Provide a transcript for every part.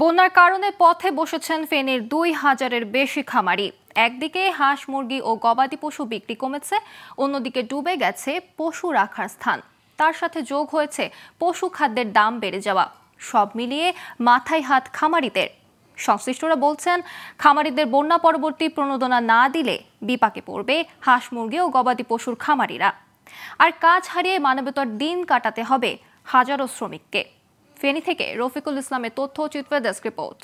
বন্যার কারণে পথে বসেছেন ফেনীর ২,০০০-এর বেশি খামারি। একদিকে হাঁস মুরগি ও গবাদি পশু বিক্রি কমেছে, অন্যদিকে ডুবে গেছে পশু রাখার স্থান। তার সাথে যোগ হয়েছে পশু খাদ্যের দাম বেড়ে যাওয়া। সব মিলিয়ে মাথায় হাত খামারিদের। সংশ্লিষ্টরা বলছেন, খামারিদের বন্যা পরবর্তী প্রণোদনা না দিলে বিপাকে পড়বে হাঁস মুরগি ও গবাদি পশুর খামারিরা। আর কাজ হারিয়ে মানবেতর দিন কাটাতে হবে হাজারো শ্রমিককে। ফেনী থেকে রফিকুল ইসলামের তথ্যচিত্র ডেস্ক রিপোর্ট।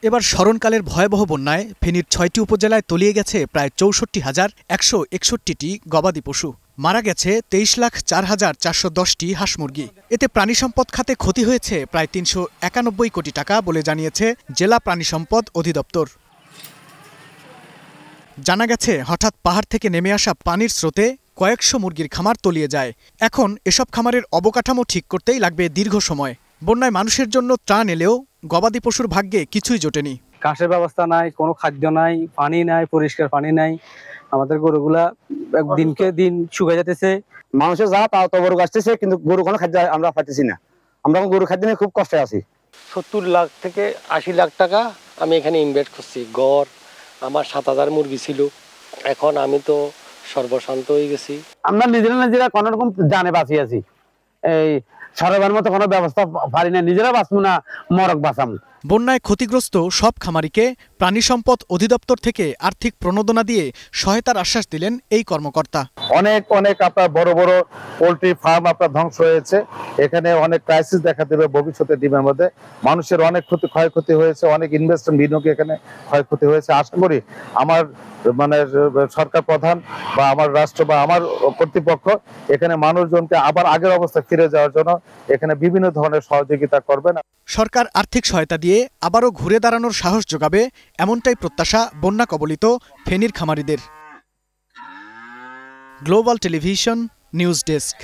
এবার স্মরণকালের ভয়াবহ বন্যায় ফেনীর ৬টি উপজেলায় তলিয়ে গেছে প্রায় ৬৪,১৬১টি গবাদি পশু। মারা গেছে ২৩,০৪,৪১০টি হাঁস মুরগি। এতে প্রাণিসম্পদ খাতে ক্ষতি হয়েছে প্রায় ৩৯১ কোটি টাকা বলে জানিয়েছে জেলা প্রাণিসম্পদ অধিদপ্তর। জানা গেছে, হঠাৎ পাহাড় থেকে নেমে আসা পানির স্রোতে কয়েকশো মুরগির খামার তলিয়ে যায়। এখন এসব খামারের অবকাঠামো ঠিক করতেই লাগবে দীর্ঘ সময়। বন্যায় মানুষের জন্য ত্রাণ এলেও গবাদি পশুর ভাগ্যে কিছুই জোটেনি। ঘাসের ব্যবস্থা নাই, কোনো খাদ্য নাই, পানি নাই, পরিষ্কার পানি নাই। আমাদের গরুগুলা দিনকে দিন শুকিয়ে যেতেছে। মানুষের যা তাও তো গরু আসতেছে, কিন্তু গরু কোনো খাদ্য আমরা পাইতেছি না। আমরা গরু খাদ্য নিয়ে খুব কষ্টে আছি। ৭০ লাখ থেকে ৮০ লাখ টাকা আমি এখানে ইনভেস্ট করছি। গড় আমার ৭,০০০ মুরগি ছিল, এখন আমি তো সর্বশান্ত হয়ে গেছি। আমরা নিজেরা কোনো রকম জানে বাঁচিয়ে আছি। এই সরকারের মতো কোনো ব্যবস্থা পারি না, নিজেরা বাঁচবো না মরক বাঁচাবো। বন্যায় ক্ষতিগ্রস্ত সব খামারিকে প্রাণিসম্পদ অধিদপ্তর থেকে আর্থিক প্রণোদনা দিয়ে সহায়তার আশ্বাস দিলেন এই কর্মকর্তা। অনেক আপনার বড় বড় পোল্ট্রি ফার্ম আপনার ধ্বংস হয়েছে। এখানে অনেক ক্রাইসিস দেখা দেবে ভবিষ্যতের ডিমের মধ্যে। মানুষের অনেক ক্ষয়ক্ষতি হয়েছে, অনেক ইনভেস্টমেন্ট বিনিয়োগে এখানে ক্ষয়ক্ষতি হয়েছে। আশা করি আমার সরকার প্রধান বা আমার রাষ্ট্র বা আমার কর্তৃপক্ষ এখানে মানুষজনকে আবার আগের অবস্থায় ফিরে যাওয়ার জন্য এখানে বিভিন্ন ধরনের সহযোগিতা করবেন। সরকার আর্থিক সহায়তা দিয়ে আবারও ঘুরে দাঁড়ানোর সাহস যোগাবে, এমনটাই প্রত্যাশা বন্যা কবলিত ফেনীর খামারিদের। Global television news desk.